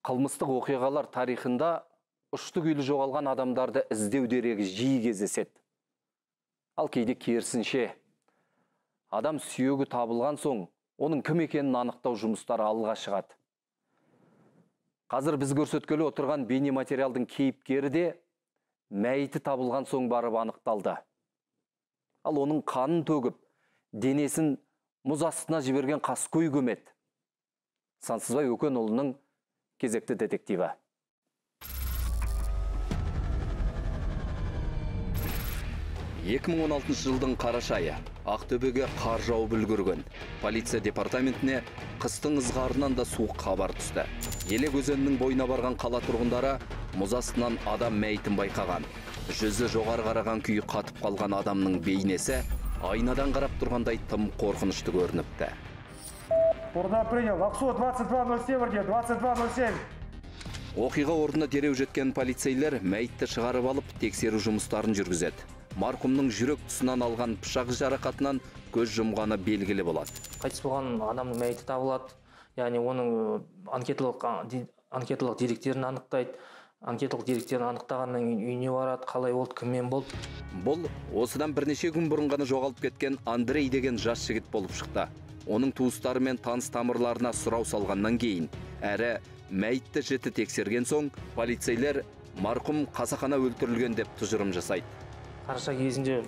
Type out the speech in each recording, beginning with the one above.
Қылмыстық оқиғалар тарихында ұшты күйлі жоғалған адамдарды іздеу дерегі жиі кездеседі. Ал кейде керісінше, адам сүйегі табылған соң, оның кім екенін анықтау жұмыстары алға шығады. Қазір біз көрсеткелі отырған бейнематериалдың кейіпкері де мәйіті табылған соң барып анықталды. Ал оның қанын төгіп, денесін мұз астына жіберген қаскөй көмеді. Сансызбай Өкенұлының кезекті детективі. жылдың қараша айы Ақтөбеге қар жауып үлгерген. Полиция департаментіне қыстың ызғарынан да суық хабар түсті. Елек өзенінің бойына барған қала тұрғындары мұз астынан адам мәйітін байқаған. Жүзі жоғары қараған күйі қатып қалған адамның бейнесі айнадан қарап тұрғандай тым қорқынышты көрініпті. Орда принял. Ақсу 2207, 2207. Оқиға орнына дереу жеткен полицейлер мәйітті шығарып алып, тексеру жұмыстарын жүргізеді. Марқұмның жүрек тұсынан алған пышақ жарақатынан көз жұмғаны белгілі болады. Қайтыс болған адамның мәйіті табылады. Яғни оның анкеталық деректерін анықтайды. Анкеталық деректерін анықтағаннан кейін үйіне барады, қалай болды, кіммен болды. Бұл осыдан бірнеше күн бұрын ғана жоғалып кеткен Андрей деген жас жігіт болып шықты. Оның туыстары мен таныс тамырларына сұрау салғаннан кейін, әрі мәйітті жіті тексерген соң, полицейлер марқұм қасақана өлтірілген деп тұжырым жасайды. Қараша кезінде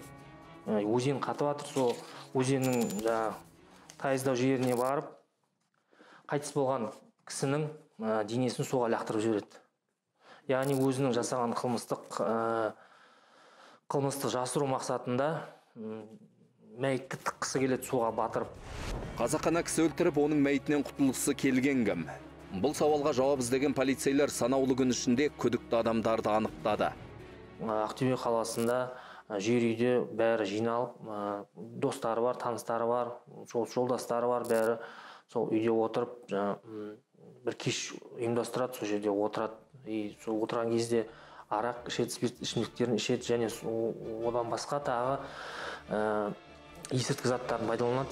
өзен қатып жатыр, сол өзеннің тайыздау жеріне барып, қайтыс болған кісінің денесін суға лақтырып жібереді. Яғни өзінің жасаған қылмыстық жасыру мақсатында мәйітті тыққысы келеді суға батырып. Қасақана кісі өлтіріп, оның мәйітінен құтылғысы келген кім? Бұл сауалға жауап іздеген полицейлер санаулы күн ішінде күдікті адамдарды анықтады. Ақтөбе қаласында жер үйде бәрі жиналып, достары бар, таныстары бар, жолдастары бар, бәрі сол үйде отырып, бір кеш ұйымдастырады, сол жерде отырады. Сол отырған кезде арақ ішеді, спирт ішімдіктерін ішеді, және одан басқа тағы есірткі заттарын пайдаланады.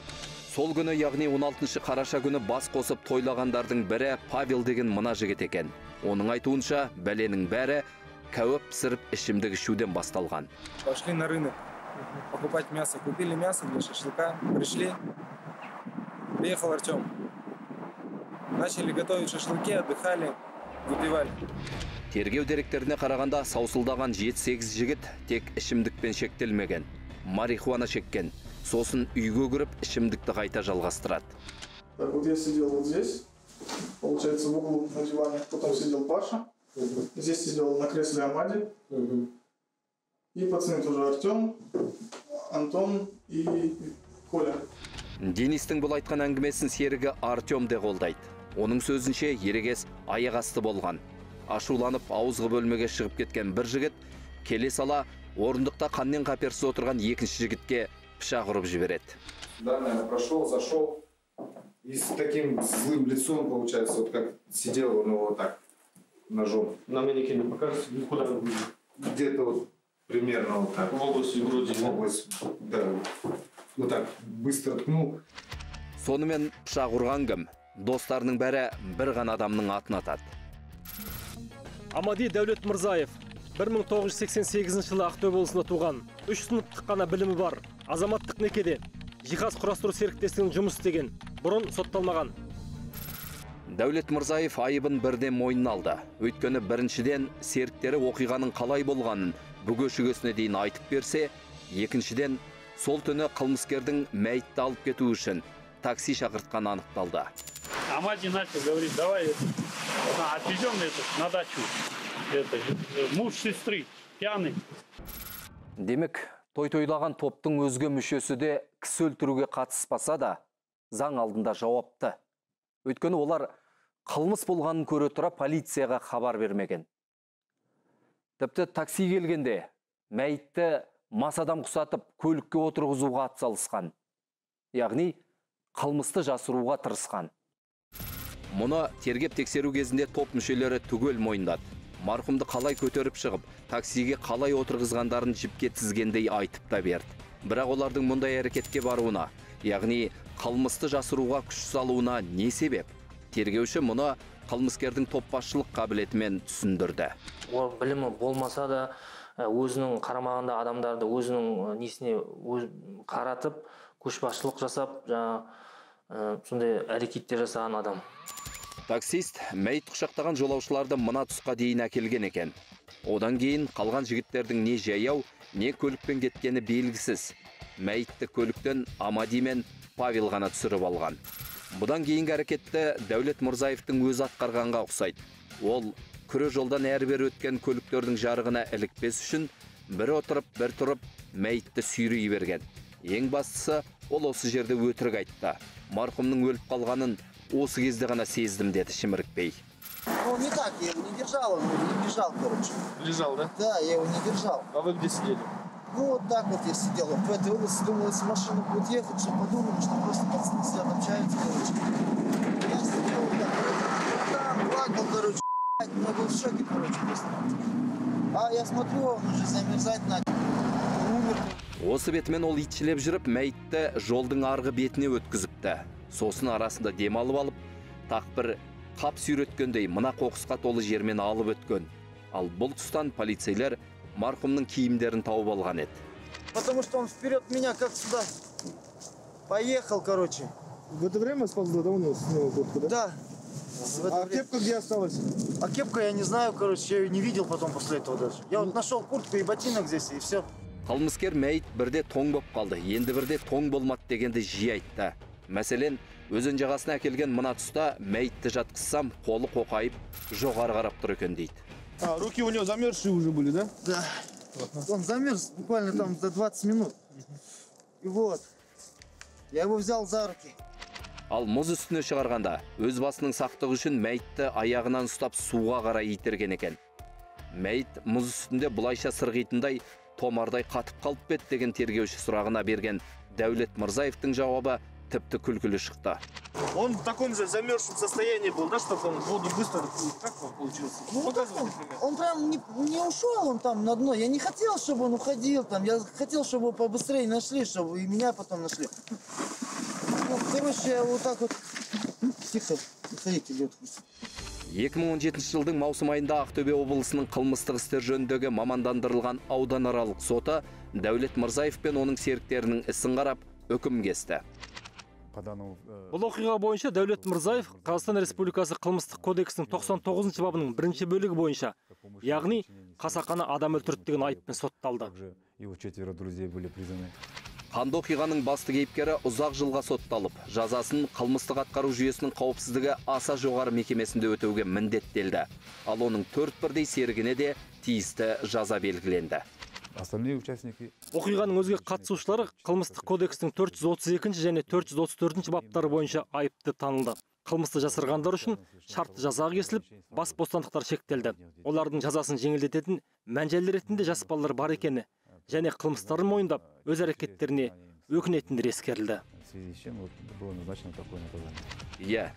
Сол күні, яғни 16 қараша күні бас қосып тойлағандардың бірі Павел деген мына жігіт екен. Оның айтуынша, бәленің бәрі кәуіп пісіріп ішімдік ішуден басталған. Пошли на рынок покупать мясо. Купили мясо для шашлыка. Пришли. Приехал Артем. Начали готовить шашлыки, отдыхали, выпивали. Тергеу деректеріне қарағанда саусылдаған 7-8 жігіт тек ішімдікпен шектелмеген. Марихуана шеккен. Сосын үйге кіріп ішімдікті қайта жалғастырады. Так вот я сидел вот здесь. Получается, в углу на диване. Потом сидел Паша. Здесь сидел на кресле Амади. И пацаны тоже Артем, Антон и Коля. Денистің бұл айтқан әңгімесін серігі Артем де қолдайды. Оның сөзінше ерегес аяқ асты болған. Ашуланып ауызғы бөлмеге шығып кеткен бір жігіт келе сала орындықта қаннен қаперсіз отырған екінші жігітке пышақ ұрып жібереді. Да, наверное, прошел, зашел и с таким злым лицом, получается, вот как сидел он вот так ножом. На манеке не покажется, куда вы будете? Где-то вот примерно вот так. В области груди. В область, да. Вот так быстро ткнул. Сонымен пышақ ұрған кім? Достарының бәрі бір ғана адамның атын атады. Амади Дәулет Мырзаев 1988 жылы Ақтөбе облысында туған. 3 сыныптық қана білімі бар. Азаматтық некеде жиһаз құрастыру серіктестігінің жұмыс істеген. Бұрын сотталмаған. Дәулет Мырзаев айыбын бірден мойнына алды. Өйткені біріншіден серіктері оқиғаның қалай болғанын бүге-шүгесіне дейін айтып берсе, екіншіден сол түні қылмыскердің мәйітті алып кету үшін такси шақыртқан анықталды. Амади начал говорить: давай отвезем на дачу. Муж сестры пьяный. Демек, той-тойлаған топтың өзге мүшесі де кісі өлтіруге қатыспаса да, заң алдында жауапты. Өйткені олар қылмыс болғанын көре тұра полицияға хабар бермеген. Тіпті такси келгенде мәйітті мас адам құсатып көлікке отырғызуға атсалысқан. Яғни қылмысты жасыруға тырысқан. Мұны тергеп тексеру кезінде топ мүшелері түгел мойындады. Марқұмды қалай көтеріп шығып, таксиге қалай отырғызғандарын жіпке тізгендей айтып та берді. Бірақ олардың мұндай әрекетке баруына, яғни қылмысты жасыруға күш салуына не себеп? тергеуші мұны қылмыскердің топбасшылық қабілетімен түсіндірді. Ол білімі болмаса да өзінің қарамағында адамдарды өзінің несіне қаратып, көшбасшылық жасап, сондай әрекеттер жасаған адам. Таксист мәйіт құшақтаған жолаушыларды мына тұсқа дейін әкелген екен. Одан кейін қалған жігіттердің не жаяу, не көлікпен кеткені белгісіз. Мәйітті көліктен Амади мен Павел ғана түсіріп алған. Бұдан кейінгі әрекетті Дәулет Мырзаевтың өзі атқарғанға ұқсайды. Ол күре жолдан әрбер өткен көліктердің жарығына ілікпес үшін бір отырып, бір тұрып, мәйітті сүйрей берген. Ең бастысы, ол осы жерде өтірік айтты. Марқұмның өліп қалғанын осы кезде ғана сездім, деді шімірікпей. Ну, не так, я его не держал, он не лежал, короче. Лежал, да? Да, я его не держал. А вы где сидели? Ну, вот так вот я сидел. Вот в этой области думал, если машина будет ехать, что подумали, что просто пацаны сидят, общаются, короче. Я сидел вот так, там, плакал, короче, я был в шоке, короче, просто. А я смотрю, он уже замерзать начал. Умер. Осы бетімен ол итшілеп жүріп, мәйітті жолдың арғы бетіне өткізіпті. Сосын арасында демалып алып, тақ бір қап сүйреткендей мына қоқысқа толы жермен алып өткен. Ал бұл тұстан полицейлер марқұмның киімдерін тауып алған еді. Потому что он вперед меня как сюда поехал, короче. В это время спал, да, он снял куртку, да? Да. А кепка где осталась? А кепка я не знаю, короче, я ее не видел потом после этого даже. Я вот нашел куртку и ботинок здесь, и все. Қылмыскер мәйіт бірде тоң боп қалды, енді бірде тоң болмады дегенді жиі айтты. Мәселен, өзен жағасына әкелген мына тұста мәйітті жатқызсам, қолы қоқайып, жоғары қарап тұр екен дейді. А, руки у него замерзшие уже были, да? Да. Он замерз буквально там за 20 минут. И вот, я его взял за руки. Ал мұз үстіне шығарғанда, өз басының сақтығы үшін мәйітті аяғынан ұстап суға қарай итерген екен. Мәйіт мұз үстінде бұлайша сырғитындай, томардай қатып қалып бет деген тергеуші сұрағына берген Дәулет Мырзаевтың жауабы тіпті күлкілі шықты. Он в таком же замерзшем состоянии был, да, чтобы он воду быстро... Как он получился? Ну, он прям не ушел, он там на дно. Я не хотел, чтобы он уходил там. Я хотел, чтобы его побыстрее нашли, чтобы и меня потом нашли. Ну, короче, я вот так вот... Тихо, выходите, лед. 2017 жылдың маусым айында Ақтөбе облысының қылмыстық істер жөніндегі мамандандырылған ауданаралық соты Дәулет Мырзаев пен оның серіктерінің ісін қарап, үкім кесті. Бұл оқиға бойынша Дәулет Мырзаев Қазақстан Республикасы қылмыстық кодексінің 99 бабының 1 бөлігі бойынша, яғни қасақана адам өлтірді деген айыппен сотталды. Қанды оқиғаның басты кейіпкері ұзақ жылға сотталып, жазасын қылмыстық атқару жүйесінің қауіпсіздігі аса жоғары мекемесінде өтеуге міндеттелді. Ал оның 4-бірдей серігіне де тиісті жаза белгіленді. Оқиғаның өзге қатысушылары қылмыстық кодекстің 432 және 434 баптары бойынша айыпты танылды. Қылмысты жасырғандар үшін шартты жаза кесіліп, бас бостандықтар шектелді. Олардың жазасын жеңілдететін мән-жайлар ретінде жас балалар бар екені және қылмыстарын мойындап, өз әрекеттеріне өкінетіндер ескерілді. Иә,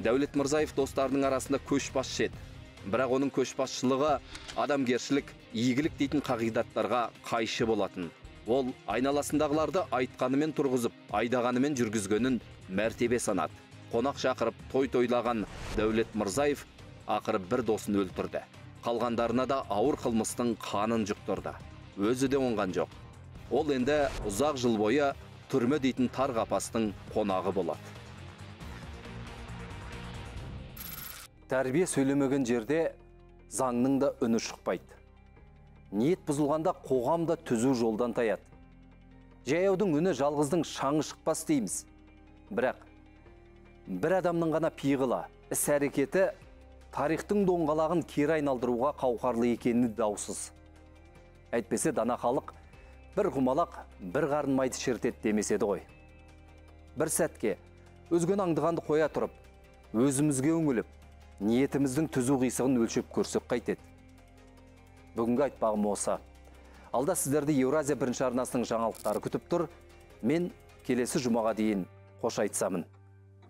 Дәулет Мырзаев достарының арасында көшбасшы еді. Бірақ оның көшбасшылығы адамгершілік, игілік дейтін қағидаттарға қайшы болатын. Ол айналасындағыларды айтқанымен тұрғызып, айдағанымен жүргізгенін мәртебе санады. Қонақ шақырып той-тойлаған Дәулет Мырзаев ақыры бір досын өлтірді. Қалғандарына да ауыр қылмыстың қанын жұқтырды. Өзі де оңған жоқ. Ол енді ұзақ жыл бойы түрме дейтін тар қапастың қонағы болады. Тәрбие сөйлемеген жерде заңның да үні шықпайды. Ниет бұзылғанда қоғамда түзу жолдан таяды. Жаяудың үні жалғыздың шаңы шықпас дейміз. Бірақ бір адамның ғана пиғылы, іс-әрекеті тарихтың доңғалағын кері айналдыруға қауқарлы екені даусыз. Әйтпесе дана халық бір құмалақ, бір қарын майды шертеді демеседі ғой. Бір сәтке өзген аңдығанды қоя тұрып, өзімізге өңіліп, ниетіміздің түзу қисығын өлшеп көрсек қайтеді. Бүгінгі айтпағым осы. Алда сіздерді Еуразия бірінші арнасының жаңалықтары күтіп тұр. Мен келесі жұмаға дейін қош айтсамын.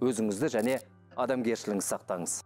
Өзіңізді және адамгершілігіңізді сақтаңыз.